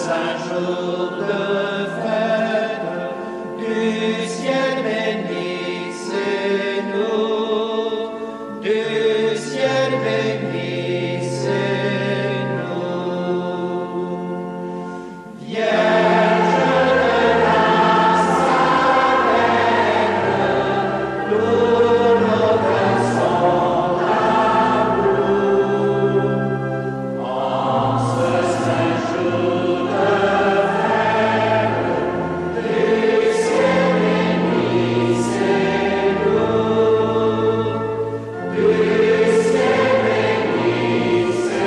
saint jour de fête, du ciel bénissez-nous, du ciel bénissez-nous. Vierge de la Nazareth, tous nos cœurs sont d'amour. En ce saint jour de fête, du ciel bénissez-nous, du ciel bénissez-nous.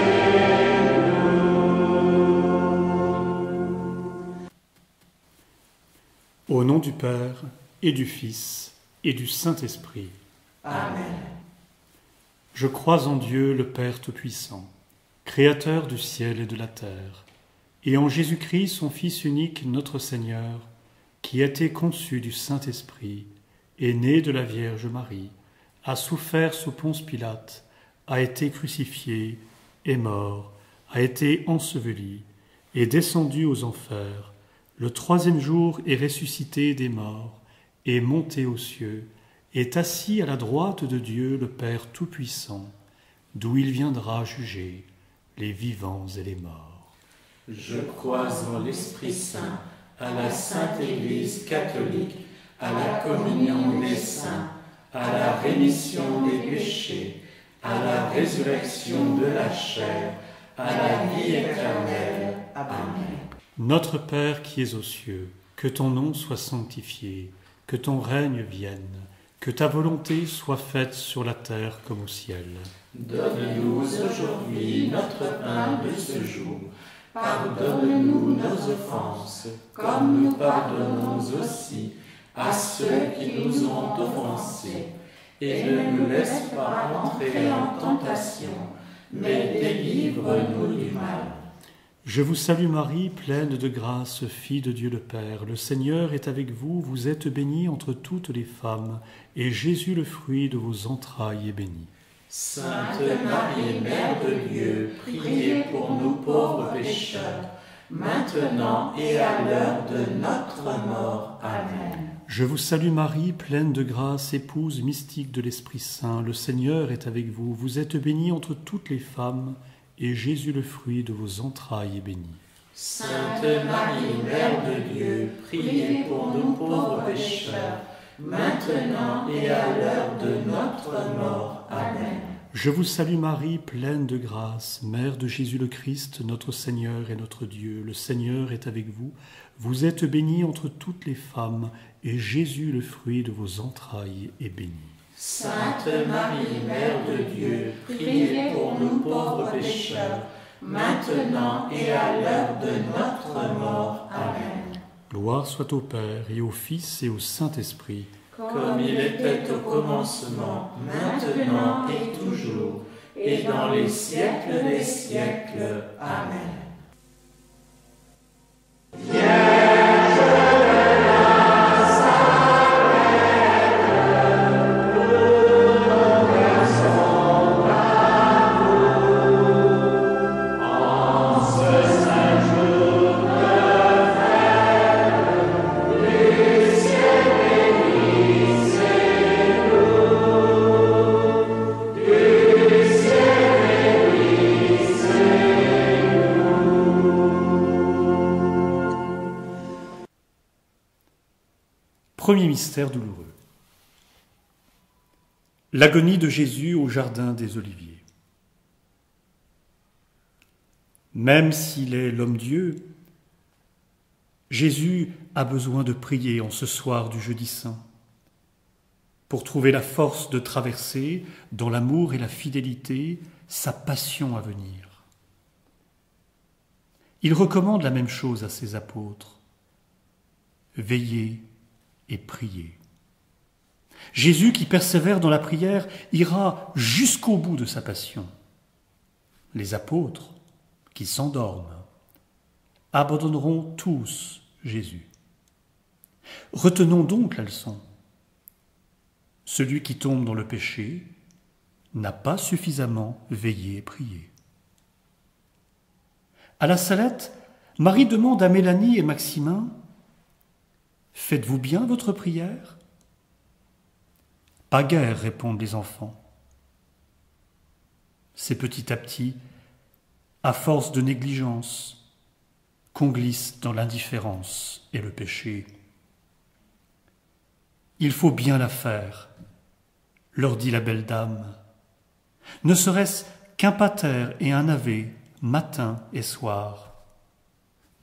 Au nom du Père, et du Fils, et du Saint-Esprit. Amen. Je crois en Dieu, le Père Tout-Puissant, Créateur du ciel et de la terre, et en Jésus-Christ, son Fils unique, notre Seigneur, qui a été conçu du Saint-Esprit, est né de la Vierge Marie, a souffert sous Ponce Pilate, a été crucifié, est mort, a été enseveli, est descendu aux enfers, le troisième jour est ressuscité des morts, est monté aux cieux, est assis à la droite de Dieu le Père Tout-Puissant, d'où il viendra juger les vivants et les morts. Je crois en l'Esprit Saint, à la Sainte Église catholique, à la communion des saints, à la rémission des péchés, à la résurrection de la chair, à la vie éternelle. Amen. Notre Père qui es aux cieux, que ton nom soit sanctifié, que ton règne vienne, que ta volonté soit faite sur la terre comme au ciel. Donne-nous aujourd'hui notre pain de ce jour. Pardonne-nous nos offenses, comme nous pardonnons aussi à ceux qui nous ont offensés. Et ne nous laisse pas entrer en tentation, mais délivre-nous du mal. Je vous salue Marie, pleine de grâce, fille de Dieu le Père. Le Seigneur est avec vous, vous êtes bénie entre toutes les femmes, et Jésus, le fruit de vos entrailles, est béni. Sainte Marie, Mère de Dieu, priez pour nous pauvres pécheurs, maintenant et à l'heure de notre mort. Amen. Je vous salue Marie, pleine de grâce, épouse mystique de l'Esprit Saint. Le Seigneur est avec vous, vous êtes bénie entre toutes les femmes, et Jésus, le fruit de vos entrailles, est béni. Sainte Marie, Mère de Dieu, priez pour nous pauvres pécheurs, maintenant et à l'heure de notre mort. Amen. Je vous salue Marie, pleine de grâce, Mère de Jésus le Christ, notre Seigneur et notre Dieu. Le Seigneur est avec vous, vous êtes bénie entre toutes les femmes, et Jésus, le fruit de vos entrailles, est béni. Sainte Marie, Mère de Dieu, priez pour nous pauvres pécheurs, maintenant et à l'heure de notre mort. Amen. Gloire soit au Père, et au Fils, et au Saint-Esprit, comme il était au commencement, maintenant et toujours, et dans les siècles des siècles. Amen. Premier mystère douloureux. L'agonie de Jésus au jardin des Oliviers. Même s'il est l'homme-dieu, Jésus a besoin de prier en ce soir du jeudi saint pour trouver la force de traverser, dans l'amour et la fidélité, sa passion à venir. Il recommande la même chose à ses apôtres. Veillez et prier. Jésus, qui persévère dans la prière, ira jusqu'au bout de sa passion. Les apôtres, qui s'endorment, abandonneront tous Jésus. Retenons donc la leçon. Celui qui tombe dans le péché n'a pas suffisamment veillé et prié. À la Salette, Marie demande à Mélanie et Maximin, « Faites-vous bien votre prière ?» « Pas guère, répondent les enfants. C'est petit à petit, à force de négligence, qu'on glisse dans l'indifférence et le péché. « Il faut bien la faire, leur dit la belle dame. Ne serait-ce qu'un pater et un ave, matin et soir.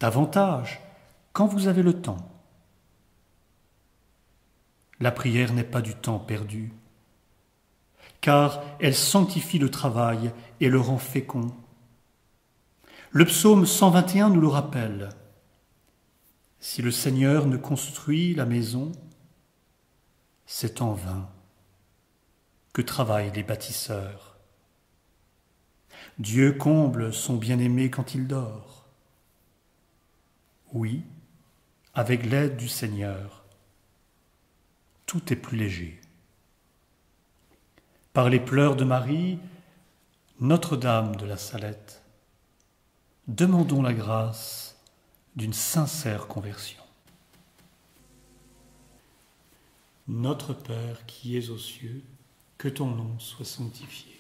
Davantage, quand vous avez le temps. La prière n'est pas du temps perdu, car elle sanctifie le travail et le rend fécond. Le psaume 121 nous le rappelle. Si le Seigneur ne construit la maison, c'est en vain que travaillent les bâtisseurs. Dieu comble son bien-aimé quand il dort. Oui, avec l'aide du Seigneur, tout est plus léger. Par les pleurs de Marie, Notre-Dame de la Salette, demandons la grâce d'une sincère conversion. Notre Père qui es aux cieux, que ton nom soit sanctifié,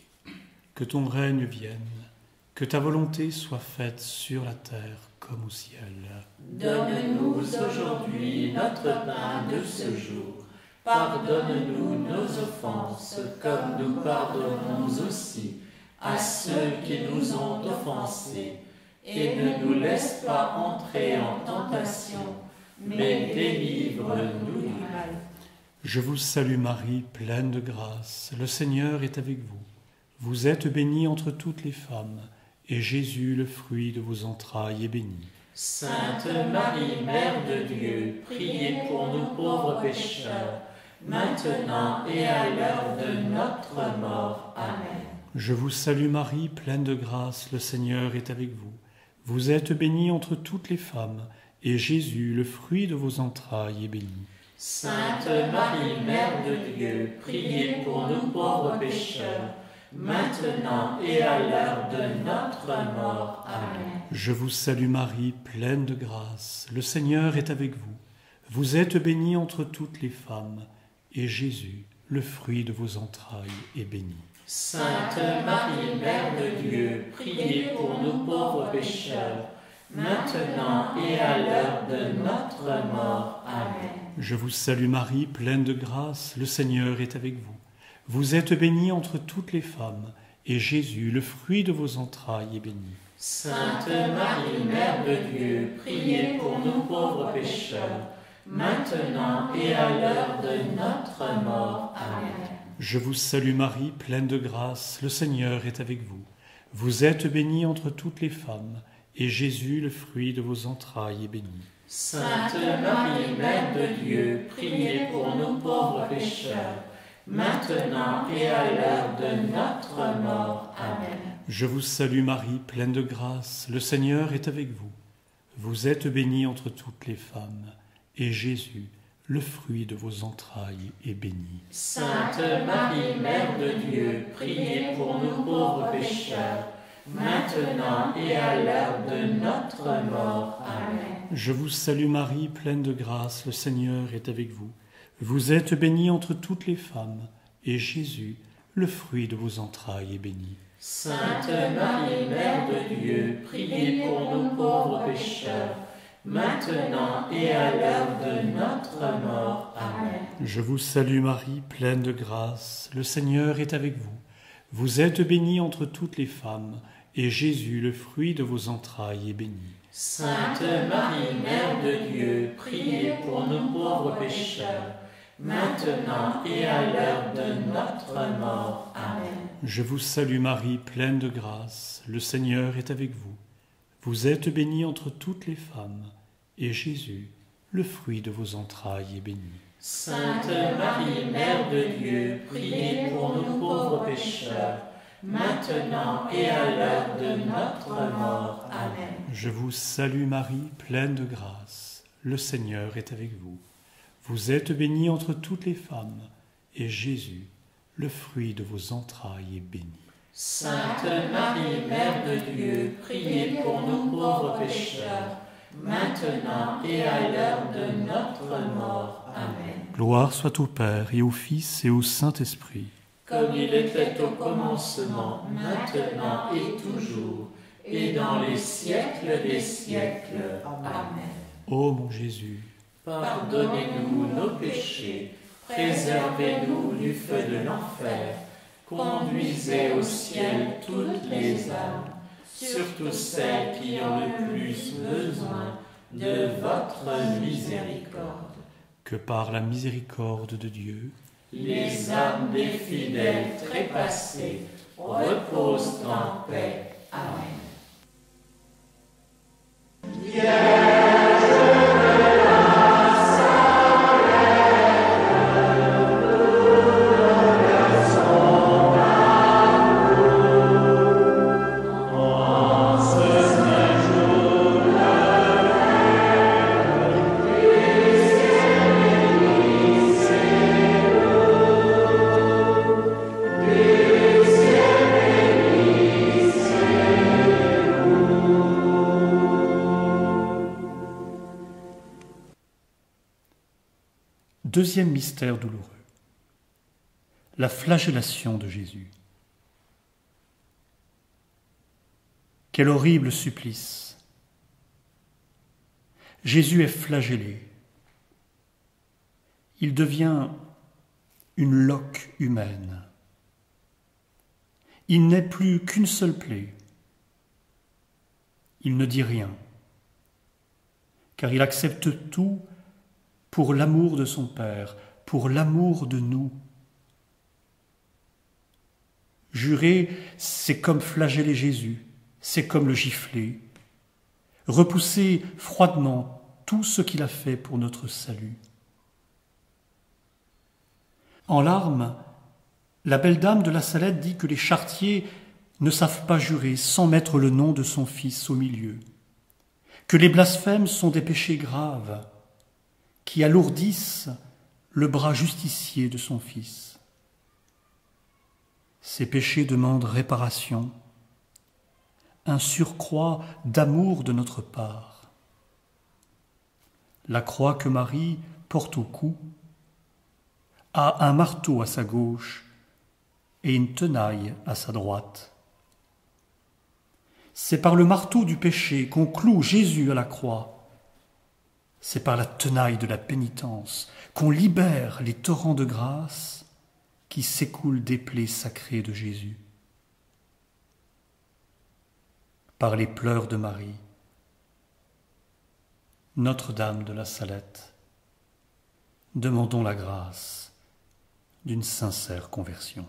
que ton règne vienne, que ta volonté soit faite sur la terre comme au ciel. Donne-nous aujourd'hui notre pain de ce jour. Pardonne-nous nos offenses, comme nous pardonnons aussi à ceux qui nous ont offensés. Et ne nous laisse pas entrer en tentation, mais délivre-nous du mal. Je vous salue Marie, pleine de grâce, le Seigneur est avec vous. Vous êtes bénie entre toutes les femmes, et Jésus, le fruit de vos entrailles, est béni. Sainte Marie, Mère de Dieu, priez pour nous pauvres pécheurs, maintenant et à l'heure de notre mort. Amen. Je vous salue Marie, pleine de grâce, le Seigneur est avec vous. Vous êtes bénie entre toutes les femmes, et Jésus, le fruit de vos entrailles, est béni. Sainte Marie, Mère de Dieu, priez pour nous pauvres pécheurs, maintenant et à l'heure de notre mort. Amen. Je vous salue Marie, pleine de grâce, le Seigneur est avec vous. Vous êtes bénie entre toutes les femmes, et Jésus, le fruit de vos entrailles, est béni. Sainte Marie, Mère de Dieu, priez pour nous pauvres pécheurs, maintenant et à l'heure de notre mort. Amen. Je vous salue Marie, pleine de grâce, le Seigneur est avec vous. Vous êtes bénie entre toutes les femmes, et Jésus, le fruit de vos entrailles, est béni. Sainte Marie, Mère de Dieu, priez pour nous pauvres pécheurs, maintenant et à l'heure de notre mort. Amen. Je vous salue Marie, pleine de grâce, le Seigneur est avec vous. Vous êtes bénie entre toutes les femmes, et Jésus, le fruit de vos entrailles, est béni. Sainte Marie, Mère de Dieu, priez pour nous pauvres pécheurs, maintenant et à l'heure de notre mort. Amen. Je vous salue Marie, pleine de grâce, le Seigneur est avec vous. Vous êtes bénie entre toutes les femmes, et Jésus, le fruit de vos entrailles, est béni. Sainte Marie, Mère de Dieu, priez pour nous pauvres pécheurs, maintenant et à l'heure de notre mort. Amen. Je vous salue Marie, pleine de grâce, le Seigneur est avec vous. Vous êtes bénie entre toutes les femmes, et Jésus, le fruit de vos entrailles, est béni. Sainte Marie, Mère de Dieu, priez pour nous pauvres pécheurs, maintenant et à l'heure de notre mort. Amen. Je vous salue Marie, pleine de grâce, le Seigneur est avec vous. Vous êtes bénie entre toutes les femmes, et Jésus, le fruit de vos entrailles, est béni. Sainte Marie, Mère de Dieu, priez pour nous pauvres pécheurs, maintenant et à l'heure de notre mort. Amen. Je vous salue Marie, pleine de grâce, le Seigneur est avec vous. Vous êtes bénie entre toutes les femmes, et Jésus, le fruit de vos entrailles, est béni. Sainte Marie, Mère de Dieu, priez pour nous pauvres pécheurs, maintenant et à l'heure de notre mort. Amen. Je vous salue Marie, pleine de grâce, le Seigneur est avec vous. Vous êtes bénie entre toutes les femmes, et Jésus, le fruit de vos entrailles, est béni. Sainte Marie, Mère de Dieu, priez pour nous pauvres pécheurs, maintenant et à l'heure de notre mort. Amen. Gloire soit au Père et au Fils et au Saint-Esprit. Comme il était au commencement, maintenant et toujours, et dans les siècles des siècles. Amen. Ô mon Jésus, Pardonnez-nous nos péchés, préservez-nous du feu de l'enfer, conduisez au ciel toutes les âmes, surtout celles qui ont le plus besoin de votre miséricorde. que par la miséricorde de Dieu, Les âmes des fidèles trépassés reposent en paix. Amen. Deuxième mystère douloureux, la flagellation de Jésus. Quel horrible supplice! Jésus est flagellé. Il devient une loque humaine. Il n'est plus qu'une seule plaie. Il ne dit rien, car il accepte tout pour l'amour de son Père, pour l'amour de nous. Jurer, c'est comme flageller Jésus, c'est comme le gifler, repousser froidement tout ce qu'il a fait pour notre salut. En larmes, la belle dame de la Salette dit que les charretiers ne savent pas jurer sans mettre le nom de son Fils au milieu, que les blasphèmes sont des péchés graves, qui alourdissent le bras justicier de son Fils. Ces péchés demandent réparation, un surcroît d'amour de notre part. La croix que Marie porte au cou a un marteau à sa gauche et une tenaille à sa droite. C'est par le marteau du péché qu'on cloue Jésus à la croix. C'est par la tenaille de la pénitence qu'on libère les torrents de grâce qui s'écoulent des plaies sacrées de Jésus. Par les pleurs de Marie, Notre-Dame de la Salette, demandons la grâce d'une sincère conversion.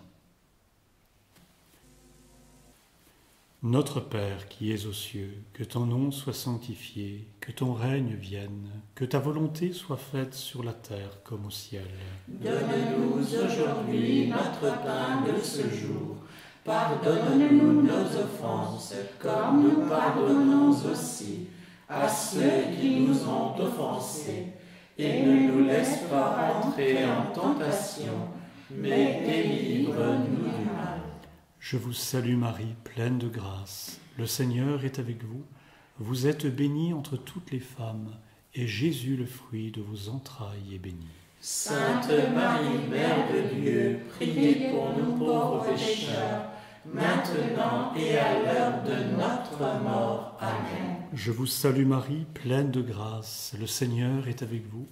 Notre Père qui es aux cieux, que ton nom soit sanctifié, que ton règne vienne, que ta volonté soit faite sur la terre comme au ciel. Donne-nous aujourd'hui notre pain de ce jour. Pardonne-nous nos offenses, comme nous pardonnons aussi à ceux qui nous ont offensés. Et ne nous laisse pas entrer en tentation, mais délivre-nous du mal. Je vous salue Marie, pleine de grâce. Le Seigneur est avec vous. Vous êtes bénie entre toutes les femmes, et Jésus, le fruit de vos entrailles, est béni. Sainte Marie, Mère de Dieu, priez pour nous pauvres pécheurs, maintenant et à l'heure de notre mort. Amen. Je vous salue Marie, pleine de grâce. Le Seigneur est avec vous.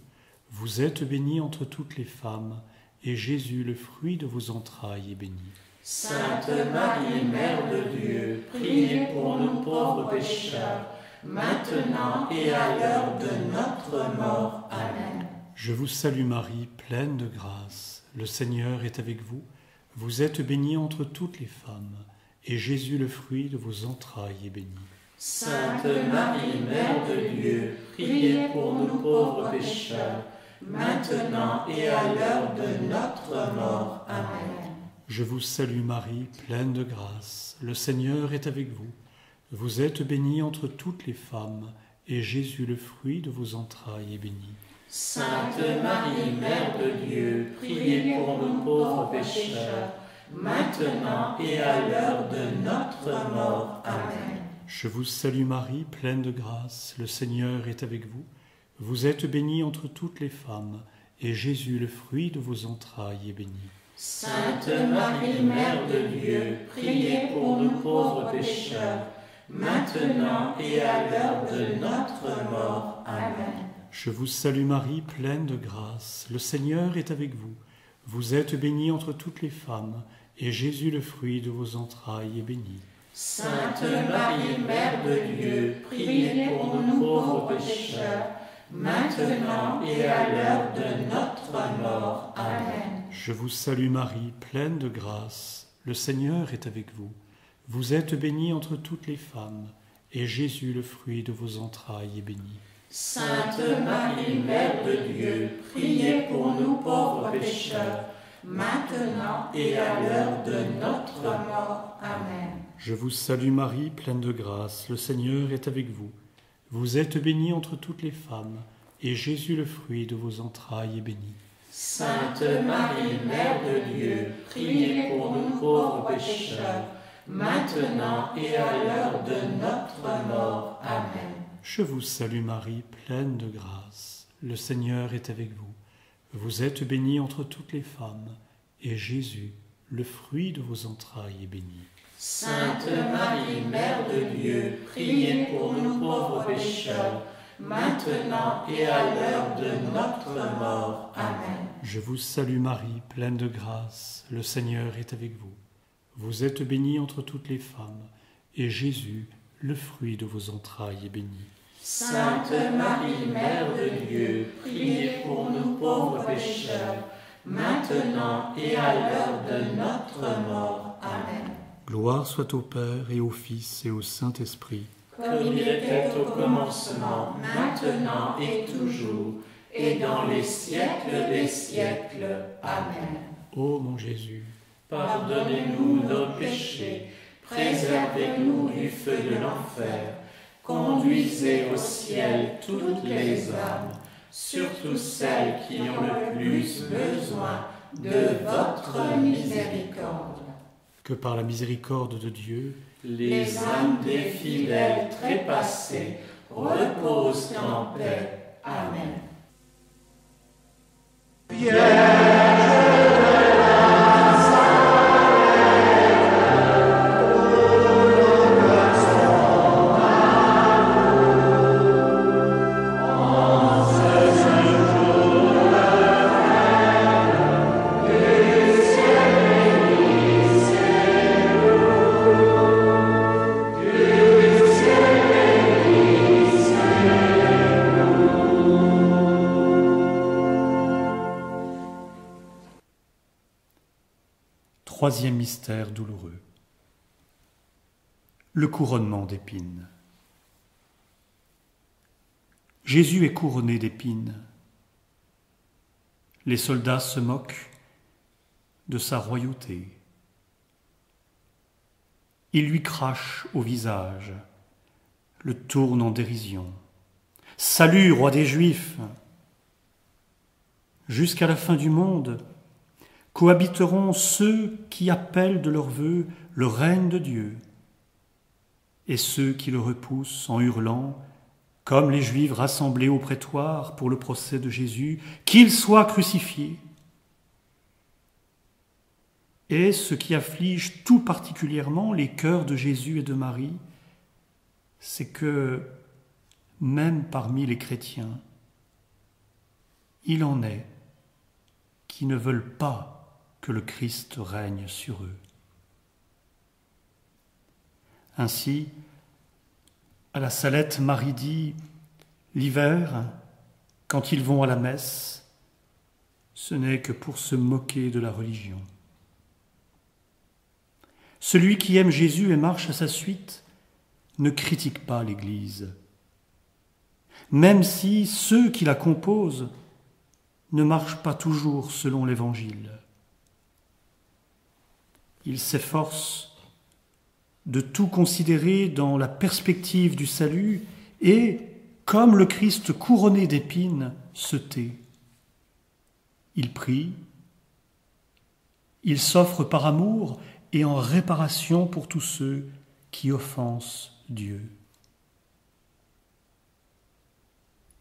Vous êtes bénie entre toutes les femmes, et Jésus, le fruit de vos entrailles, est béni. Sainte Marie, Mère de Dieu, priez pour nous pauvres pécheurs, maintenant et à l'heure de notre mort. Amen. Je vous salue Marie, pleine de grâce. Le Seigneur est avec vous. Vous êtes bénie entre toutes les femmes, et Jésus, le fruit de vos entrailles, est béni. Sainte Marie, Mère de Dieu, priez pour nous pauvres pécheurs, maintenant et à l'heure de notre mort. Amen. Je vous salue Marie, pleine de grâce. Le Seigneur est avec vous. Vous êtes bénie entre toutes les femmes, et Jésus, le fruit de vos entrailles, est béni. Sainte Marie, Mère de Dieu, priez pour nous pauvres pécheurs, maintenant et à l'heure de notre mort. Amen. Je vous salue Marie, pleine de grâce, le Seigneur est avec vous. Vous êtes bénie entre toutes les femmes, et Jésus, le fruit de vos entrailles, est béni. Sainte Marie, Mère de Dieu, priez pour nous pauvres pécheurs, maintenant et à l'heure de notre mort. Amen. Je vous salue Marie, pleine de grâce, le Seigneur est avec vous. Vous êtes bénie entre toutes les femmes, et Jésus, le fruit de vos entrailles, est béni. Sainte Marie, Mère de Dieu, priez pour nous pauvres pécheurs, maintenant et à l'heure de notre mort. Amen. Je vous salue Marie, pleine de grâce, le Seigneur est avec vous. Vous êtes bénie entre toutes les femmes, et Jésus, le fruit de vos entrailles, est béni. Sainte Marie, Mère de Dieu, priez pour nous pauvres pécheurs, maintenant et à l'heure de notre mort. Amen. Je vous salue Marie, pleine de grâce, le Seigneur est avec vous. Vous êtes bénie entre toutes les femmes, et Jésus, le fruit de vos entrailles, est béni. Sainte Marie, Mère de Dieu, priez pour nous pauvres pécheurs, maintenant et à l'heure de notre mort. Amen. Je vous salue Marie, pleine de grâce, le Seigneur est avec vous. Vous êtes bénie entre toutes les femmes, et Jésus, le fruit de vos entrailles, est béni. Sainte Marie, Mère de Dieu, priez pour nous pauvres pécheurs, maintenant et à l'heure de notre mort. Amen. Je vous salue Marie, pleine de grâce, le Seigneur est avec vous. Vous êtes bénie entre toutes les femmes, et Jésus, le fruit de vos entrailles, est béni. Sainte Marie, Mère de Dieu, priez pour nous pauvres pécheurs, maintenant et à l'heure de notre mort. Amen. Gloire soit au Père et au Fils et au Saint-Esprit. Comme il était au commencement, maintenant et toujours, et dans les siècles des siècles. Amen. Ô mon Jésus, pardonnez-nous nos péchés, préservez-nous du feu de l'enfer, conduisez au ciel toutes les âmes, surtout celles qui ont le plus besoin de votre miséricorde. que par la miséricorde de Dieu, les âmes des fidèles trépassés reposent en paix. Amen. Troisième mystère douloureux. Le couronnement d'épines. Jésus est couronné d'épines. Les soldats se moquent de sa royauté. Ils lui crachent au visage, le tournent en dérision. « Salut, roi des Juifs !» Jusqu'à la fin du monde, cohabiteront ceux qui appellent de leurs vœux le règne de Dieu et ceux qui le repoussent en hurlant, comme les Juifs rassemblés au prétoire pour le procès de Jésus, qu'il soit crucifié. Et ce qui afflige tout particulièrement les cœurs de Jésus et de Marie, c'est que, même parmi les chrétiens, il en est qui ne veulent pas que le Christ règne sur eux. Ainsi, à la Salette, Marie dit, l'hiver, quand ils vont à la messe, ce n'est que pour se moquer de la religion. Celui qui aime Jésus et marche à sa suite ne critique pas l'Église, même si ceux qui la composent ne marchent pas toujours selon l'Évangile. Il s'efforce de tout considérer dans la perspective du salut et, comme le Christ couronné d'épines, se tait. Il prie, il s'offre par amour et en réparation pour tous ceux qui offensent Dieu.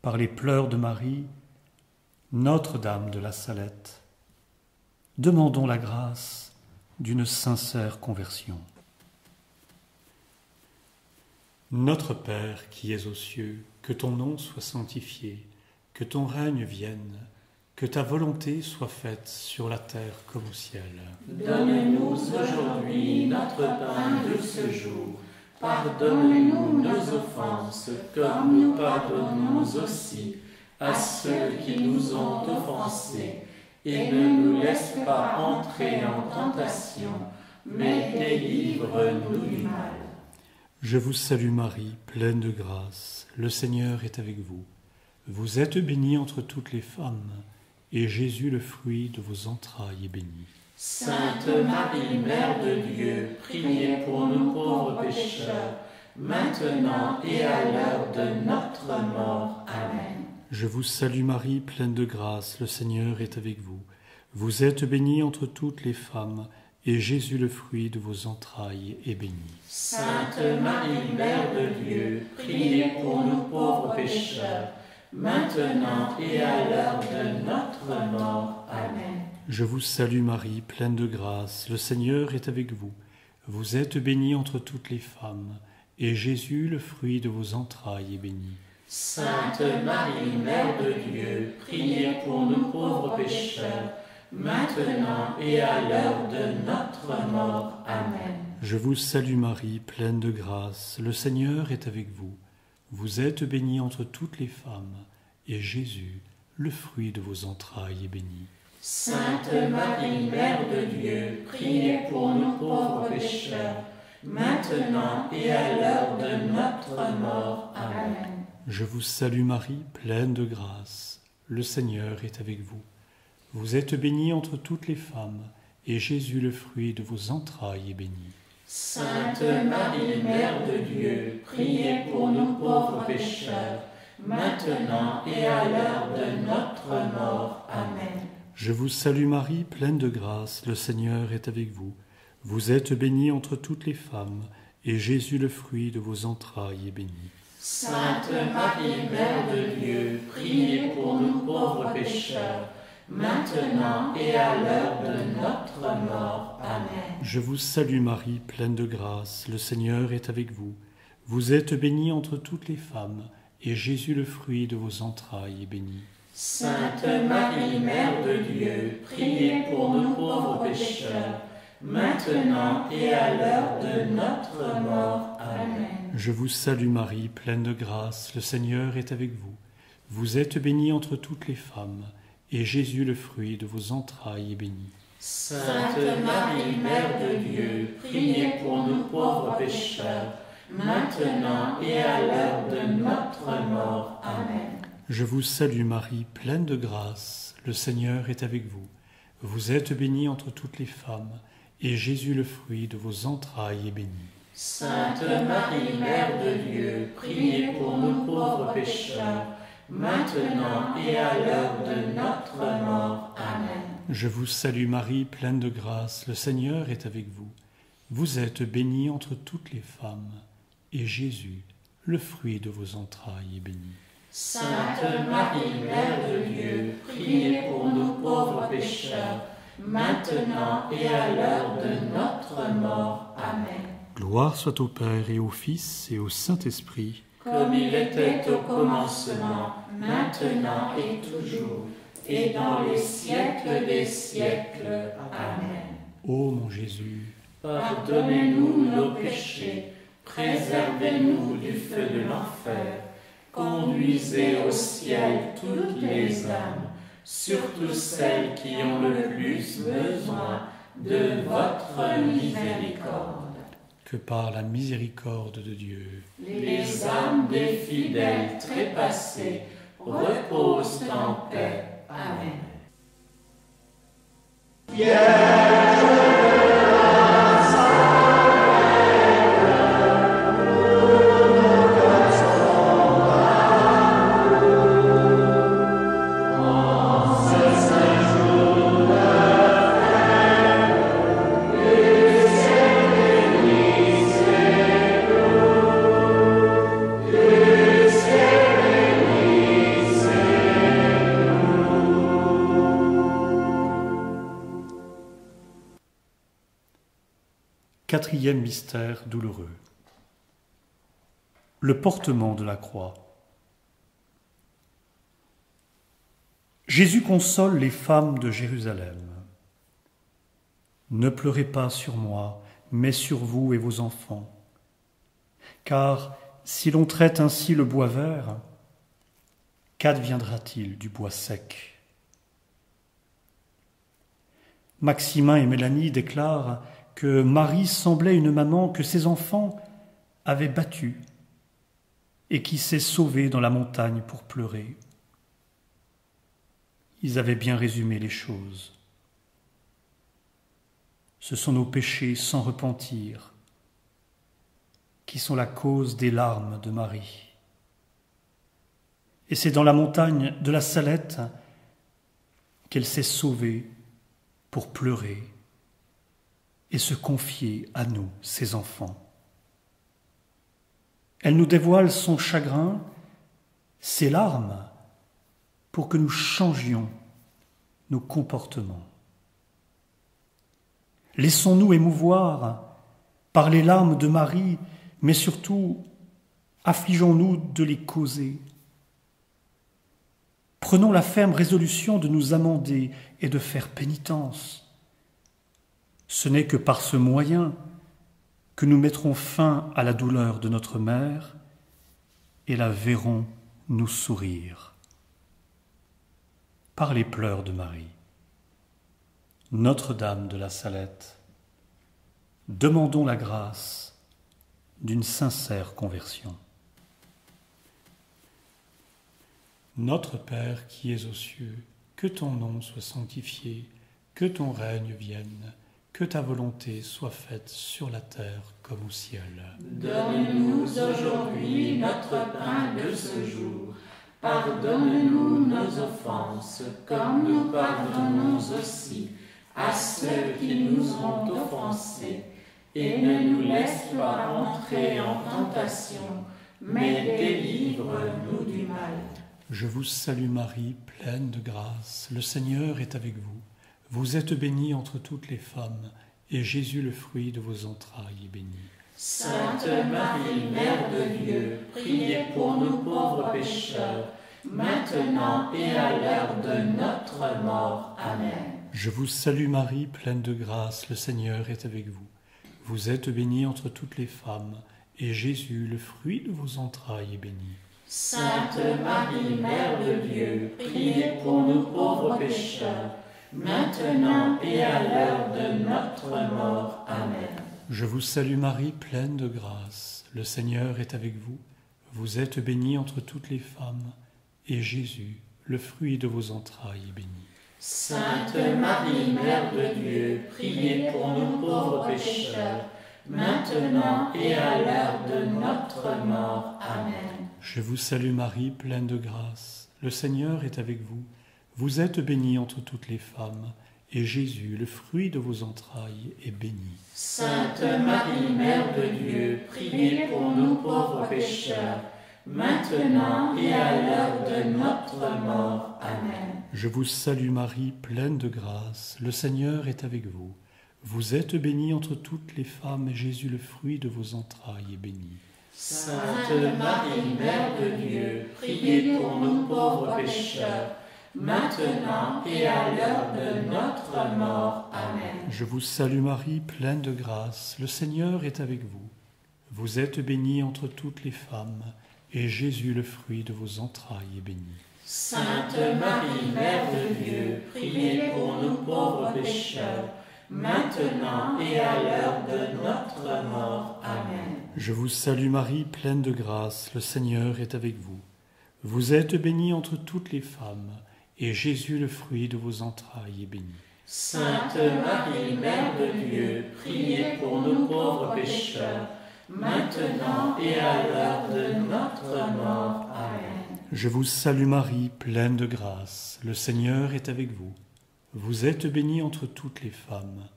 Par les pleurs de Marie, Notre-Dame de la Salette, demandons la grâce d'une sincère conversion. Notre Père qui es aux cieux, que ton nom soit sanctifié, que ton règne vienne, que ta volonté soit faite sur la terre comme au ciel. Donne-nous aujourd'hui notre pain de ce jour. Pardonne-nous nos offenses, comme nous pardonnons aussi à ceux qui nous ont offensés. Et ne nous laisse pas entrer en tentation, mais délivre-nous du mal. Je vous salue Marie, pleine de grâce, le Seigneur est avec vous. Vous êtes bénie entre toutes les femmes, et Jésus, le fruit de vos entrailles, est béni. Sainte Marie, Mère de Dieu, priez pour nous pauvres pécheurs, maintenant et à l'heure de notre mort. Amen. Je vous salue Marie, pleine de grâce, le Seigneur est avec vous. Vous êtes bénie entre toutes les femmes, et Jésus, le fruit de vos entrailles, est béni. Sainte Marie, Mère de Dieu, priez pour nous pauvres pécheurs, maintenant et à l'heure de notre mort. Amen. Je vous salue Marie, pleine de grâce, le Seigneur est avec vous. Vous êtes bénie entre toutes les femmes, et Jésus, le fruit de vos entrailles, est béni. Sainte Marie, Mère de Dieu, priez pour nous pauvres pécheurs, maintenant et à l'heure de notre mort. Amen. Je vous salue Marie, pleine de grâce, le Seigneur est avec vous. Vous êtes bénie entre toutes les femmes, et Jésus, le fruit de vos entrailles, est béni. Sainte Marie, Mère de Dieu, priez pour nous pauvres pécheurs, maintenant et à l'heure de notre mort. Amen. Je vous salue Marie, pleine de grâce, le Seigneur est avec vous. Vous êtes bénie entre toutes les femmes, et Jésus, le fruit de vos entrailles, est béni. Sainte Marie, Mère de Dieu, priez pour nous pauvres pécheurs, maintenant et à l'heure de notre mort. Amen. Je vous salue Marie, pleine de grâce, le Seigneur est avec vous. Vous êtes bénie entre toutes les femmes, et Jésus, le fruit de vos entrailles, est béni. Sainte Marie, Mère de Dieu, priez pour nous pauvres pécheurs, maintenant et à l'heure de notre mort. Amen. Je vous salue Marie, pleine de grâce, le Seigneur est avec vous. Vous êtes bénie entre toutes les femmes, et Jésus, le fruit de vos entrailles, est béni. Sainte Marie, Mère de Dieu, priez pour nous pauvres pécheurs, maintenant et à l'heure de notre mort. Amen. Je vous salue Marie, pleine de grâce, le Seigneur est avec vous. Vous êtes bénie entre toutes les femmes, et Jésus, le fruit de vos entrailles, est béni. Sainte Marie, Mère de Dieu, priez pour nous pauvres pécheurs, maintenant et à l'heure de notre mort. Amen. Je vous salue Marie, pleine de grâce, le Seigneur est avec vous. Vous êtes bénie entre toutes les femmes, et Jésus, le fruit de vos entrailles, est béni. Sainte Marie, Mère de Dieu, priez pour nous pauvres pécheurs, maintenant et à l'heure de notre mort. Amen. Je vous salue Marie, pleine de grâce, le Seigneur est avec vous. Vous êtes bénie entre toutes les femmes, et Jésus, le fruit de vos entrailles, est béni. Sainte Marie, Mère de Dieu, priez pour nous pauvres pécheurs, maintenant et à l'heure de notre mort. Amen. Gloire soit au Père et au Fils et au Saint-Esprit, comme il était au commencement, maintenant et toujours, et dans les siècles des siècles. Amen. Ô mon Jésus, pardonnez-nous nos péchés, préservez-nous du feu de l'enfer, conduisez au ciel toutes les âmes, surtout celles qui ont le plus besoin de votre miséricorde. que par la miséricorde de Dieu, les âmes des fidèles trépassés reposent en paix. Amen. Quatrième mystère douloureux. Le portement de la croix. Jésus console les femmes de Jérusalem. Ne pleurez pas sur moi, mais sur vous et vos enfants. Car si l'on traite ainsi le bois vert, qu'adviendra-t-il du bois sec ? Maximin et Mélanie déclarent que Marie semblait une maman que ses enfants avaient battue et qui s'est sauvée dans la montagne pour pleurer. Ils avaient bien résumé les choses. Ce sont nos péchés sans repentir qui sont la cause des larmes de Marie. Et c'est dans la montagne de la Salette qu'elle s'est sauvée pour pleurer et se confier à nous, ses enfants. Elle nous dévoile son chagrin, ses larmes, pour que nous changions nos comportements. Laissons-nous émouvoir par les larmes de Marie, mais surtout, affligeons-nous de les causer. Prenons la ferme résolution de nous amender et de faire pénitence. Ce n'est que par ce moyen que nous mettrons fin à la douleur de notre mère et la verrons nous sourire. Par les pleurs de Marie, Notre-Dame de la Salette, demandons la grâce d'une sincère conversion. Notre Père qui es aux cieux, que ton nom soit sanctifié, que ton règne vienne, que ta volonté soit faite sur la terre comme au ciel. Donne-nous aujourd'hui notre pain de ce jour. Pardonne-nous nos offenses, comme nous pardonnons aussi à ceux qui nous ont offensés. Et ne nous laisse pas entrer en tentation, mais délivre-nous du mal. Je vous salue Marie, pleine de grâce, le Seigneur est avec vous. Vous êtes bénie entre toutes les femmes, et Jésus, le fruit de vos entrailles, est béni. Sainte Marie, Mère de Dieu, priez pour nous pauvres pécheurs, maintenant et à l'heure de notre mort. Amen. Je vous salue Marie, pleine de grâce, le Seigneur est avec vous. Vous êtes bénie entre toutes les femmes, et Jésus, le fruit de vos entrailles, est béni. Sainte Marie, Mère de Dieu, priez pour nous pauvres pécheurs, maintenant et à l'heure de notre mort. Amen. Je vous salue Marie, pleine de grâce, le Seigneur est avec vous. Vous êtes bénie entre toutes les femmes, et Jésus, le fruit de vos entrailles, est béni. Sainte Marie, Mère de Dieu, priez pour nous pauvres pécheurs, maintenant et à l'heure de notre mort. Amen. Je vous salue Marie, pleine de grâce, le Seigneur est avec vous. Vous êtes bénie entre toutes les femmes, et Jésus, le fruit de vos entrailles, est béni. Sainte Marie, Mère de Dieu, priez pour nous pauvres pécheurs, maintenant et à l'heure de notre mort. Amen. Je vous salue Marie, pleine de grâce, le Seigneur est avec vous. Vous êtes bénie entre toutes les femmes, et Jésus, le fruit de vos entrailles, est béni. Sainte Marie, Mère de Dieu, priez pour nous pauvres pécheurs, maintenant et à l'heure de notre mort. Amen. Je vous salue Marie, pleine de grâce, le Seigneur est avec vous. Vous êtes bénie entre toutes les femmes, et Jésus, le fruit de vos entrailles, est béni. Sainte Marie, Mère de Dieu, priez pour nous pauvres pécheurs, maintenant et à l'heure de notre mort. Amen. Je vous salue Marie, pleine de grâce, le Seigneur est avec vous. Vous êtes bénie entre toutes les femmes, et Jésus, le fruit de vos entrailles, est béni. Sainte Marie, Mère de Dieu, priez pour nous pauvres pécheurs, maintenant et à l'heure de notre mort. Amen. Je vous salue Marie, pleine de grâce, le Seigneur est avec vous. Vous êtes bénie entre toutes les femmes,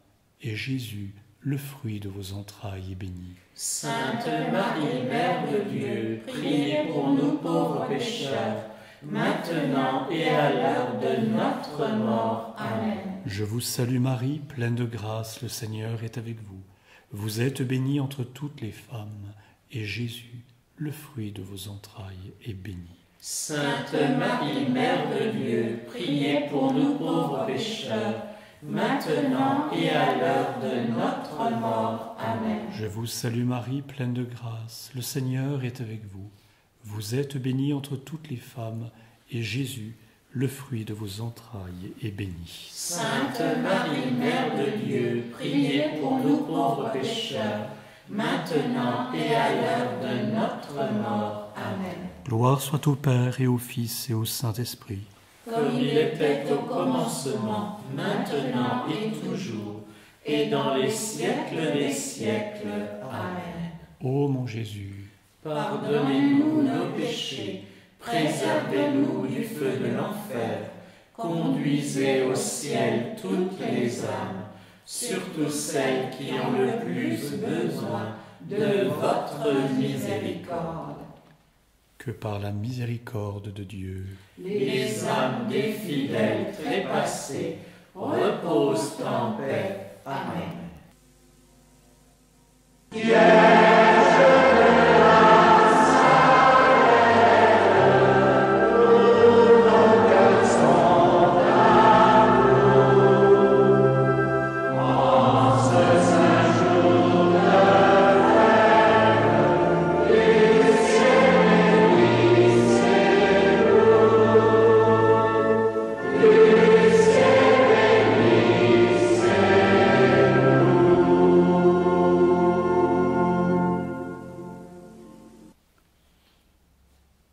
et Jésus, le fruit de vos entrailles, est béni. Sainte Marie, Mère de Dieu, priez pour nous pauvres pécheurs, maintenant et à l'heure de notre mort. Amen. Je vous salue Marie, pleine de grâce, le Seigneur est avec vous. Vous êtes bénie entre toutes les femmes, et Jésus, le fruit de vos entrailles, est béni. Sainte Marie, Mère de Dieu, priez pour nous pauvres pécheurs, maintenant et à l'heure de notre mort. Amen. Je vous salue Marie, pleine de grâce, le Seigneur est avec vous. Vous êtes bénie entre toutes les femmes, et Jésus, le fruit de vos entrailles, est béni. Sainte Marie, Mère de Dieu, priez pour nous pauvres pécheurs, maintenant et à l'heure de notre mort. Amen. Gloire soit au Père et au Fils et au Saint-Esprit. Comme il était au commencement, maintenant et toujours, et dans les siècles des siècles. Amen. Ô mon Jésus, pardonnez-nous nos péchés, préservez-nous du feu de l'enfer, conduisez au ciel toutes les âmes, surtout celles qui ont le plus besoin de votre miséricorde. que par la miséricorde de Dieu, Les âmes des fidèles trépassés reposent en paix. Amen.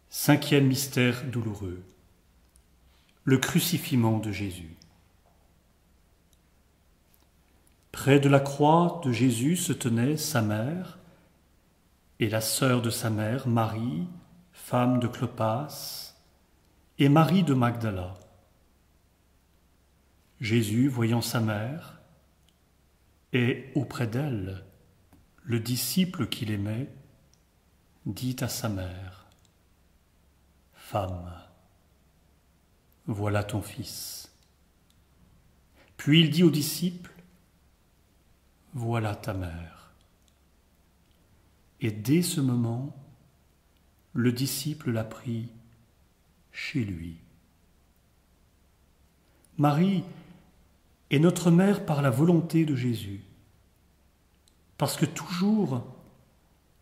Cinquième mystère douloureux, le crucifixion de Jésus. Près de la croix de Jésus se tenaient sa mère et la sœur de sa mère, Marie, femme de Clopas, et Marie de Magdala. Jésus, voyant sa mère, et auprès d'elle, le disciple qu'il aimait, dit à sa mère, « Femme, voilà ton fils. » Puis il dit au disciple, « Voilà ta mère. » Et dès ce moment, le disciple l'a pris chez lui. Marie est notre mère par la volonté de Jésus, parce que toujours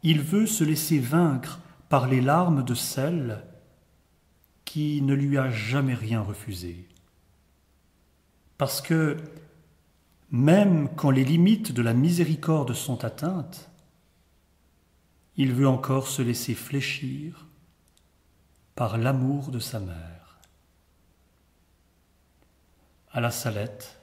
il veut se laisser vaincre par les larmes de celle qui ne lui a jamais rien refusé. Parce que, même quand les limites de la miséricorde sont atteintes, il veut encore se laisser fléchir par l'amour de sa mère. À la Salette,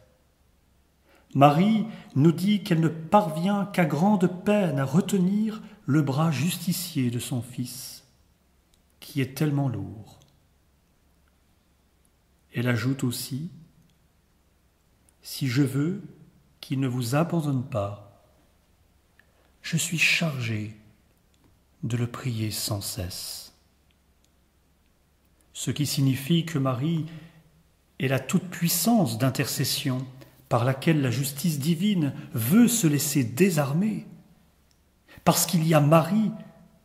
Marie nous dit qu'elle ne parvient qu'à grande peine à retenir le bras justicier de son fils, qui est tellement lourd. Elle ajoute aussi, « Si je veux qu'il ne vous abandonne pas, je suis chargée de le prier sans cesse. » Ce qui signifie que Marie est la toute-puissance d'intercession par laquelle la justice divine veut se laisser désarmer, parce qu'il y a Marie,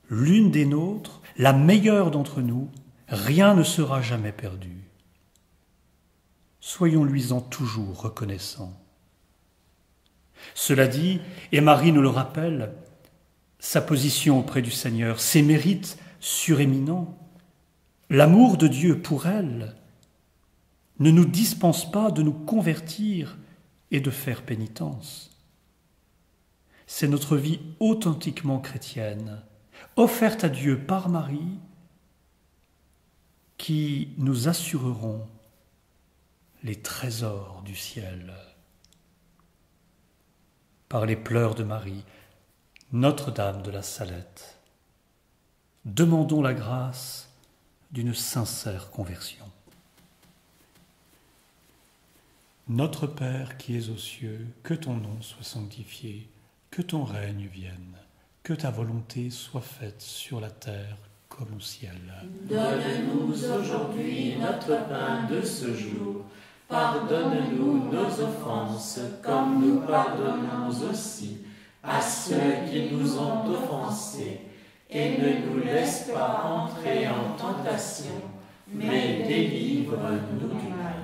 l'une des nôtres, la meilleure d'entre nous, rien ne sera jamais perdu. Soyons-lui-en toujours reconnaissants. Cela dit, et Marie nous le rappelle, sa position auprès du Seigneur, ses mérites suréminents, l'amour de Dieu pour elle, ne nous dispense pas de nous convertir et de faire pénitence. C'est notre vie authentiquement chrétienne, offerte à Dieu par Marie, qui nous assureront les trésors du ciel. Par les pleurs de Marie, Notre-Dame de la Salette, demandons la grâce d'une sincère conversion. Notre Père qui es aux cieux, que ton nom soit sanctifié, que ton règne vienne, que ta volonté soit faite sur la terre comme au ciel. Donne-nous aujourd'hui notre pain de ce jour. Pardonne-nous nos offenses, comme nous pardonnons aussi à ceux qui nous ont offensés, et ne nous laisse pas entrer en tentation, mais délivre-nous du mal.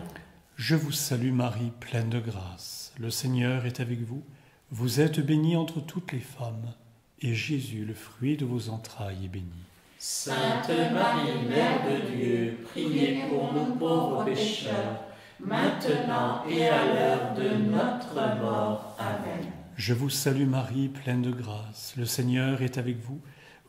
Je vous salue Marie, pleine de grâce. Le Seigneur est avec vous. Vous êtes bénie entre toutes les femmes, et Jésus, le fruit de vos entrailles, est béni. Sainte Marie, Mère de Dieu, priez pour nous pauvres pécheurs, maintenant et à l'heure de notre mort. Amen. Je vous salue Marie, pleine de grâce. Le Seigneur est avec vous.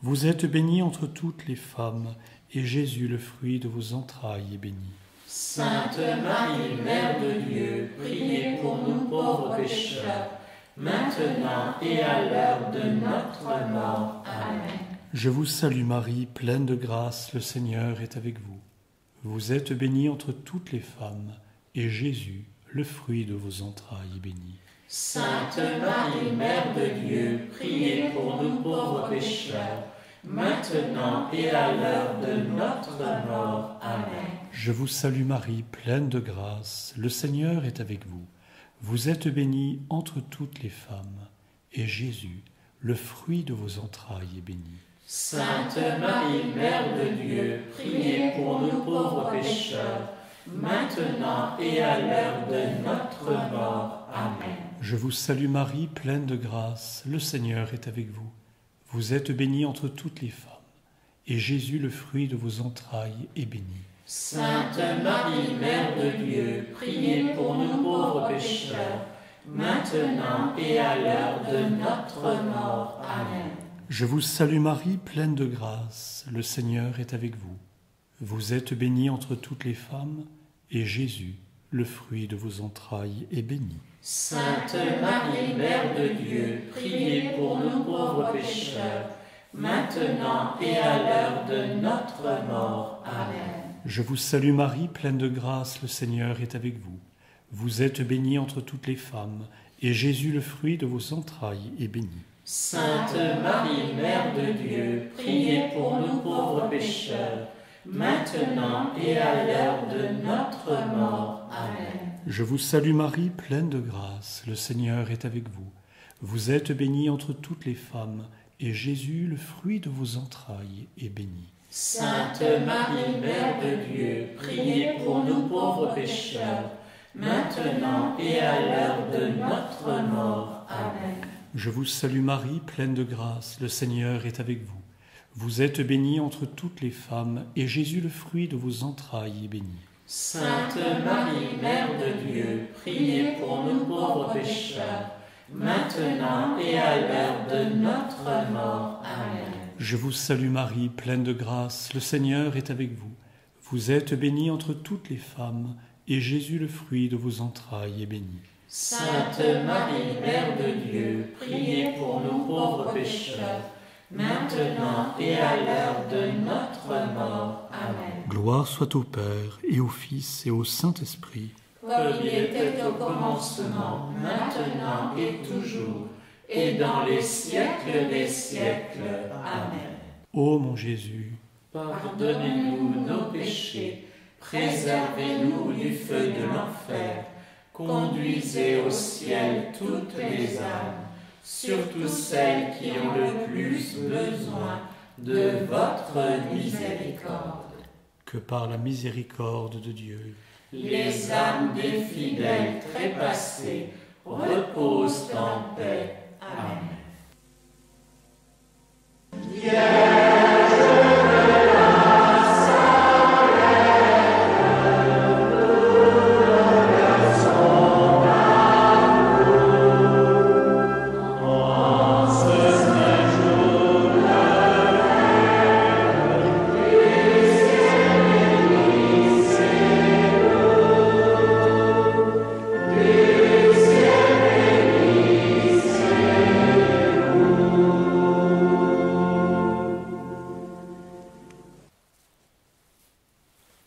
Vous êtes bénie entre toutes les femmes, et Jésus, le fruit de vos entrailles, est béni. Sainte Marie, Mère de Dieu, priez pour nous pauvres pécheurs, maintenant et à l'heure de notre mort. Amen. Je vous salue Marie, pleine de grâce, le Seigneur est avec vous. Vous êtes bénie entre toutes les femmes, et Jésus, le fruit de vos entrailles, est béni. Sainte Marie, Mère de Dieu, priez pour nous pauvres pécheurs, maintenant et à l'heure de notre mort. Amen. Je vous salue Marie, pleine de grâce, le Seigneur est avec vous. Vous êtes bénie entre toutes les femmes, et Jésus, le fruit de vos entrailles, est béni. Sainte Marie, Mère de Dieu, priez pour nous pauvres pécheurs, maintenant et à l'heure de notre mort. Amen. Je vous salue Marie, pleine de grâce, le Seigneur est avec vous. Vous êtes bénie entre toutes les femmes, et Jésus, le fruit de vos entrailles, est béni. Sainte Marie, Mère de Dieu, priez pour nous pauvres pécheurs, maintenant et à l'heure de notre mort. Amen. Je vous salue Marie, pleine de grâce, le Seigneur est avec vous. Vous êtes bénie entre toutes les femmes, et Jésus, le fruit de vos entrailles, est béni. Sainte Marie, Mère de Dieu, priez pour nous pauvres pécheurs, maintenant et à l'heure de notre mort. Amen. Je vous salue Marie, pleine de grâce, le Seigneur est avec vous. Vous êtes bénie entre toutes les femmes, et Jésus, le fruit de vos entrailles, est béni. Sainte Marie, Mère de Dieu, priez pour nous pauvres pécheurs, maintenant et à l'heure de notre mort. Amen. Je vous salue Marie, pleine de grâce, le Seigneur est avec vous. Vous êtes bénie entre toutes les femmes, et Jésus, le fruit de vos entrailles, est béni. Sainte Marie, Mère de Dieu, priez pour nous pauvres pécheurs, maintenant et à l'heure de notre mort. Amen. Je vous salue Marie, pleine de grâce, le Seigneur est avec vous. Vous êtes bénie entre toutes les femmes, et Jésus, le fruit de vos entrailles, est béni. Sainte Marie, Mère de Dieu, priez pour nous pauvres pécheurs, maintenant et à l'heure de notre mort. Amen. Je vous salue Marie, pleine de grâce, le Seigneur est avec vous. Vous êtes bénie entre toutes les femmes, et Jésus, le fruit de vos entrailles, est béni. Sainte Marie, Mère de Dieu, priez pour nous pauvres pécheurs, maintenant et à l'heure de notre mort. Amen. Gloire soit au Père, et au Fils, et au Saint-Esprit. Comme il était au commencement, maintenant et toujours, et dans les siècles des siècles. Amen. Ô mon Jésus, Pardonnez-nous nos péchés, préservez-nous du feu de l'enfer, conduisez au ciel toutes les âmes, surtout celles qui ont le plus besoin de votre miséricorde. que par la miséricorde de Dieu, Les âmes des fidèles trépassés reposent en paix. Amen.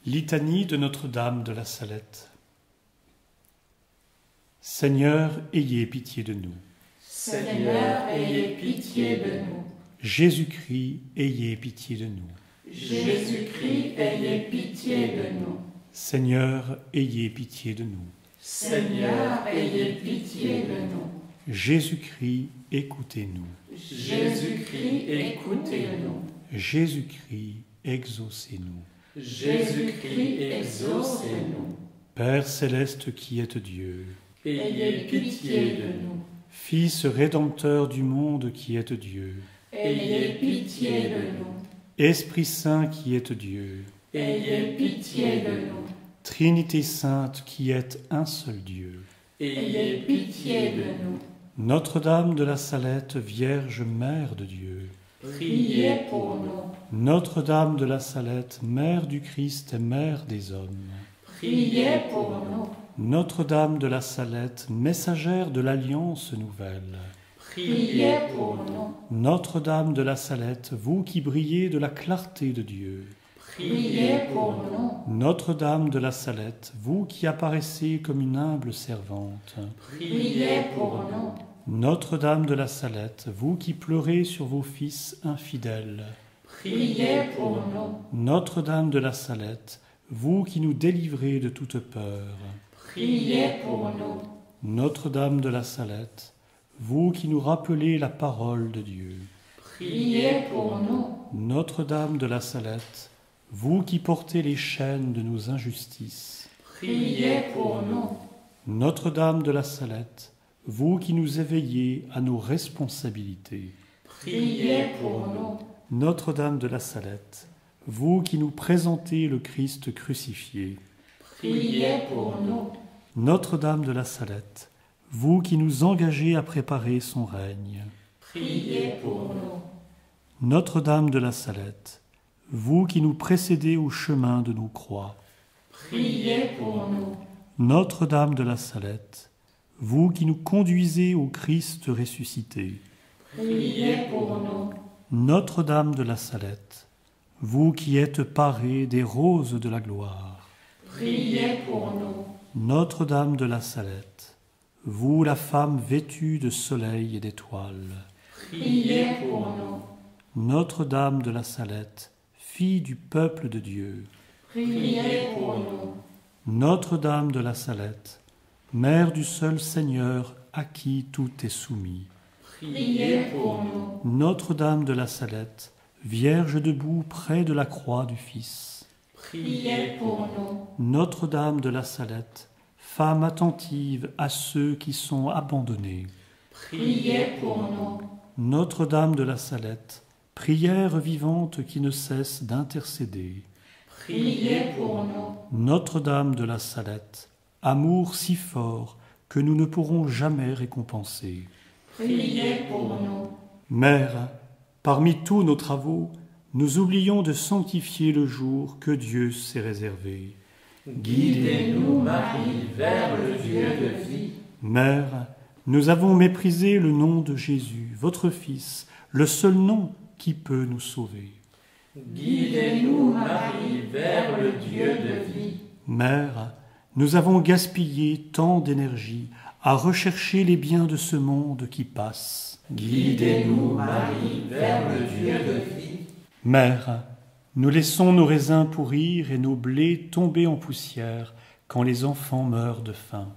Litanie de Notre-Dame de la Salette. Seigneur, ayez pitié de nous. Seigneur, ayez pitié de nous. Jésus-Christ, ayez pitié de nous. Jésus-Christ, ayez pitié de nous. Seigneur, ayez pitié de nous. Seigneur, ayez pitié de nous. Jésus-Christ, écoutez-nous. Jésus-Christ, écoutez-nous. Jésus-Christ, exaucez-nous. Jésus-Christ, exaucez-nous. Père céleste qui êtes Dieu, Ayez pitié de nous. Fils rédempteur du monde qui êtes Dieu, Ayez pitié de nous. Esprit Saint qui êtes Dieu, Ayez pitié de nous. Trinité sainte qui êtes un seul Dieu, Ayez pitié de nous. Notre-Dame de la Salette, Vierge Mère de Dieu, Priez pour nous. Notre-Dame de la Salette, Mère du Christ et Mère des hommes, Priez pour nous. Notre-Dame de la Salette, messagère de l'Alliance nouvelle, Priez pour nous. Notre-Dame de la Salette, vous qui brillez de la clarté de Dieu, Priez pour nous. Notre-Dame de la Salette, vous qui apparaissez comme une humble servante, Priez pour nous. Notre-Dame de la Salette, vous qui pleurez sur vos fils infidèles, Priez pour nous. Notre-Dame de la Salette, vous qui nous délivrez de toute peur, Priez pour nous. Notre-Dame de la Salette, vous qui nous rappelez la parole de Dieu, Priez pour nous. Notre-Dame de la Salette, vous qui portez les chaînes de nos injustices, Priez pour nous. Notre-Dame de la Salette, vous qui nous éveillez à nos responsabilités, Priez pour nous. Notre-Dame de la Salette, vous qui nous présentez le Christ crucifié, Priez pour nous. Notre-Dame de la Salette, vous qui nous engagez à préparer son règne, Priez pour nous. Notre-Dame de la Salette, vous qui nous précédez au chemin de nos croix, Priez pour nous. Notre-Dame de la Salette, vous qui nous conduisez au Christ ressuscité, Priez pour nous. Notre-Dame de la Salette, vous qui êtes parée des roses de la gloire, Priez pour nous. Notre-Dame de la Salette, vous la femme vêtue de soleil et d'étoiles, Priez pour nous. Notre-Dame de la Salette, fille du peuple de Dieu, Priez pour nous. Notre-Dame de la Salette, Mère du seul Seigneur à qui tout est soumis, Priez pour nous. Notre-Dame de la Salette, Vierge debout près de la croix du Fils, Priez pour nous. Notre-Dame de la Salette, femme attentive à ceux qui sont abandonnés, Priez pour nous. Notre-Dame de la Salette, prière vivante qui ne cesse d'intercéder, Priez pour nous. Notre-Dame de la Salette, amour si fort que nous ne pourrons jamais récompenser. Priez pour nous. Mère, parmi tous nos travaux, nous oublions de sanctifier le jour que Dieu s'est réservé. Guidez-nous, Marie, vers le Dieu de vie. Mère, nous avons méprisé le nom de Jésus, votre Fils, le seul nom qui peut nous sauver. Guidez-nous, Marie, vers le Dieu de vie. Mère, nous avons gaspillé tant d'énergie à rechercher les biens de ce monde qui passe. Guidez-nous, Marie, vers le Dieu de vie. Mère, nous laissons nos raisins pourrir et nos blés tomber en poussière quand les enfants meurent de faim.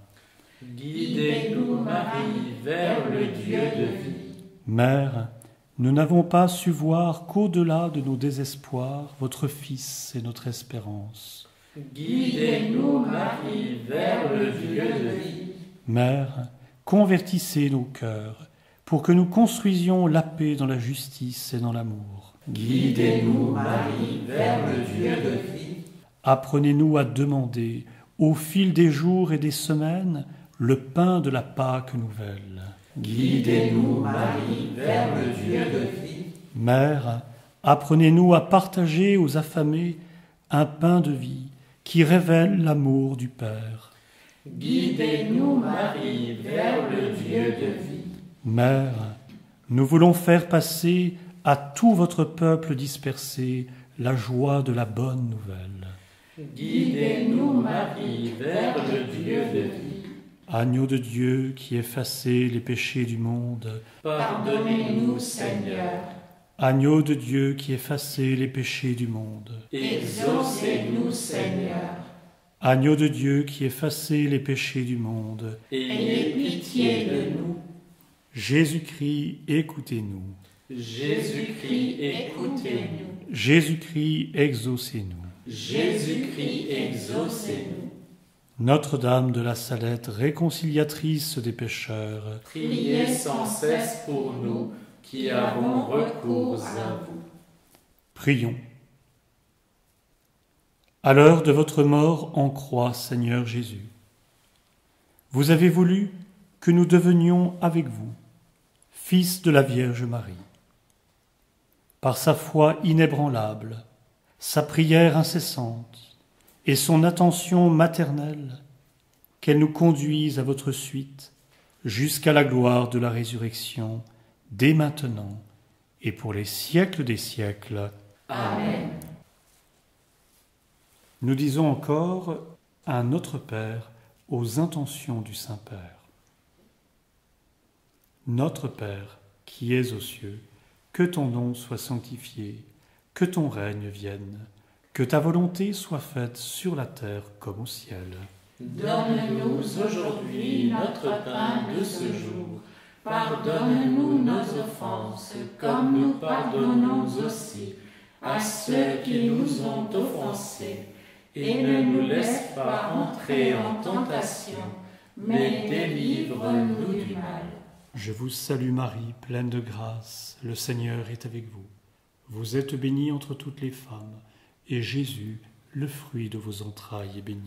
Guidez-nous, Marie, vers le Dieu de vie. Mère, nous n'avons pas su voir qu'au-delà de nos désespoirs, votre Fils est notre espérance. Guidez-nous, Marie, vers le Dieu de vie. Mère, convertissez nos cœurs pour que nous construisions la paix dans la justice et dans l'amour. Guidez-nous, Marie, vers le Dieu de vie. Apprenez-nous à demander, au fil des jours et des semaines, le pain de la Pâque nouvelle. Guidez-nous, Marie, vers le Dieu de vie. Mère, apprenez-nous à partager aux affamés un pain de vie qui révèle l'amour du Père. Guidez-nous, Marie, vers le Dieu de vie. Mère, nous voulons faire passer à tout votre peuple dispersé la joie de la bonne nouvelle. Guidez-nous, Marie, vers le Dieu de vie. Agneau de Dieu qui effacez les péchés du monde, Pardonnez-nous, Seigneur. Agneau de Dieu qui effacez les péchés du monde, Exaucez-nous, Seigneur. Agneau de Dieu qui effacez les péchés du monde, Ayez pitié de nous. Jésus-Christ, écoutez-nous. Jésus-Christ, écoutez-nous. Jésus-Christ, exaucez-nous. Jésus-Christ, exaucez-nous. Notre-Dame de la Salette, réconciliatrice des pécheurs, Priez sans cesse pour nous qui avons recours à vous. prions. À l'heure de votre mort en croix, Seigneur Jésus, vous avez voulu que nous devenions avec vous, fils de la Vierge Marie. Par sa foi inébranlable, sa prière incessante et son attention maternelle, qu'elle nous conduise à votre suite jusqu'à la gloire de la résurrection, dès maintenant et pour les siècles des siècles. Amen. Nous disons encore un Notre Père aux intentions du Saint-Père. Notre Père, qui es aux cieux, que ton nom soit sanctifié, que ton règne vienne, que ta volonté soit faite sur la terre comme au ciel. Donne-nous aujourd'hui notre pain de ce jour. Pardonne-nous nos offenses, comme nous pardonnons aussi à ceux qui nous ont offensés. Et ne nous laisse pas entrer en tentation, mais délivre-nous du mal. Je vous salue Marie, pleine de grâce, le Seigneur est avec vous. Vous êtes bénie entre toutes les femmes, et Jésus, le fruit de vos entrailles, est béni.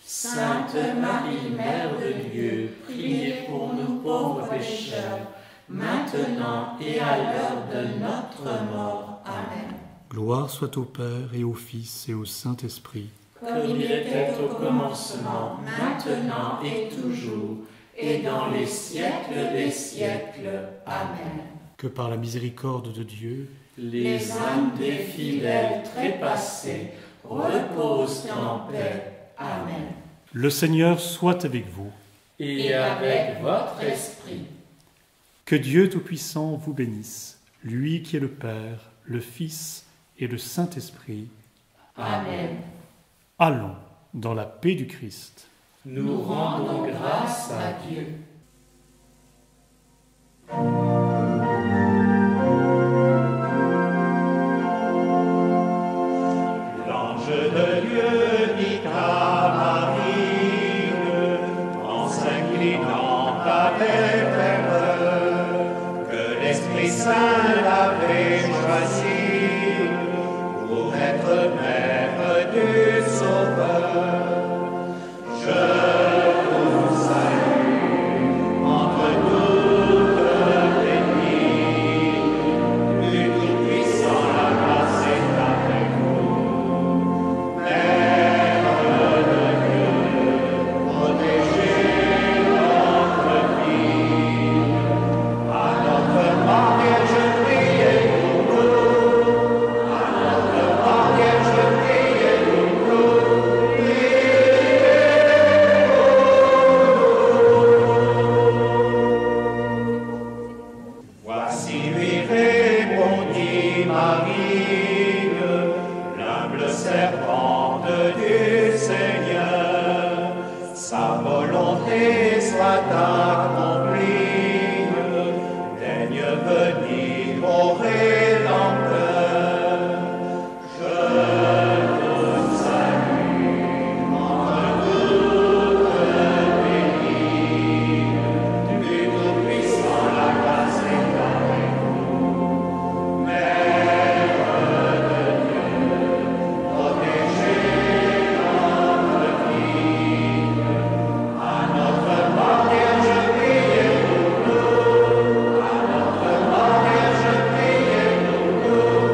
Sainte Marie, Mère de Dieu, priez pour nous pauvres pécheurs, maintenant et à l'heure de notre mort. Amen. Gloire soit au Père et au Fils et au Saint-Esprit, Comme il était au commencement, maintenant et toujours, et dans les siècles des siècles. Amen. que par la miséricorde de Dieu, Les âmes des fidèles trépassés reposent en paix. Amen. le Seigneur soit avec vous. Et avec votre esprit. Que Dieu Tout-Puissant vous bénisse, lui qui est le Père, le Fils et le Saint-Esprit. Amen. Allons dans la paix du Christ. Nous rendons grâce à Dieu. L'ange de Dieu dit à Marie, en s'inclinant avec terreur, que l'Esprit Saint l'avait choisi pour être mère du Sauveur. Je vous salue entre toutes les filles, du Tout-Puissant, la grâce est avec vous. Mère de Dieu, protégez notre vie. À notre mort, Vierge, priez pour nous. À notre mort, Vierge, priez pour nous. Voici lui répondit Marie, l'humble servante du Seigneur. Sa volonté soit accomplie, daigne venir au Rédempteur. Je vous salue entre toutes les filles, du Tout-Puissant, la grâce est avec vous. Mère de Dieu, protégez notre vie. À notre mort, Vierge, priez pour nous. À notre mort, Vierge, priez pour nous.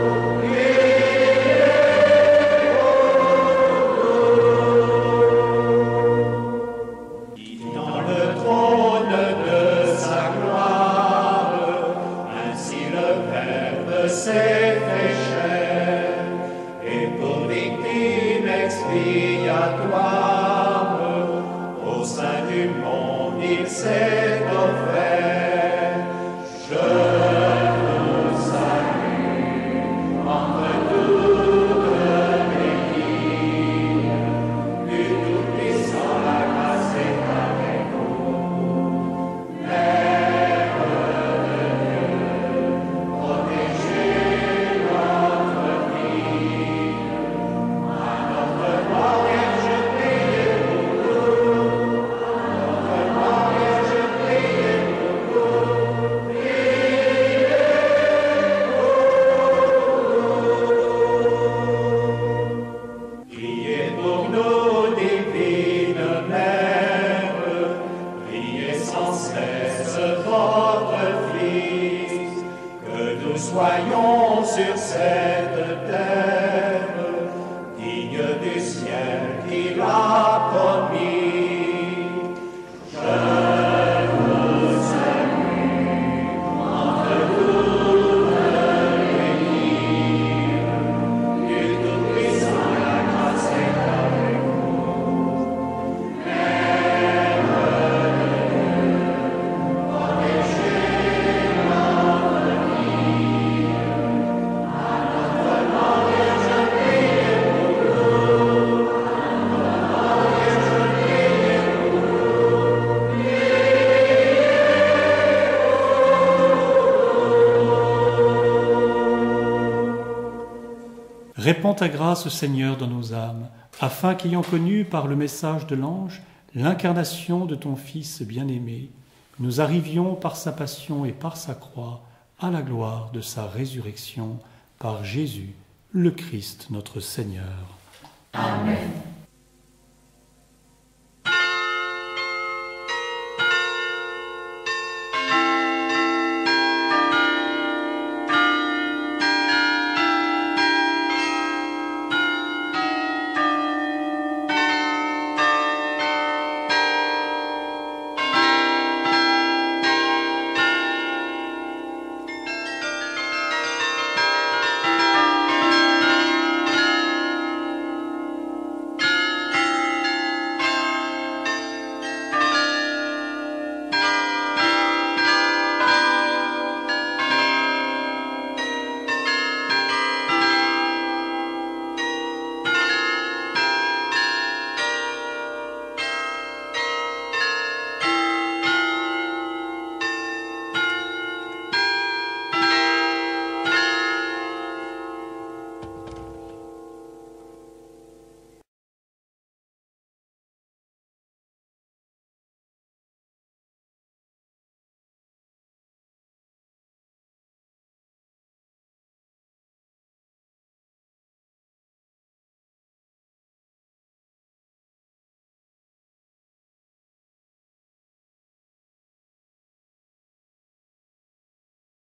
Qui dans le trône de sa gloire, ainsi le Verbe s'est fait chair, et pour victime expiatoire, au sein du monde il s'est offert. Je vous salue entre toutes les filles, du Tout-Puissant, la grâce est avec vous. Mère sur cette terre, digne du ciel qu'il a promis. Je vous salue, entre toutes les bénies, du Tout-Puissant, la grâce est avec vous. Mère de Dieu, protégez notre vie, à notre mort Vierge priez pour nous, à notre mort Vierge priez pour nous, Répands ta grâce, Seigneur, dans nos âmes, afin qu'ayant connu par le message de l'ange l'incarnation de ton Fils bien-aimé, nous arrivions par sa passion et par sa croix à la gloire de sa résurrection par Jésus, le Christ notre Seigneur. Amen.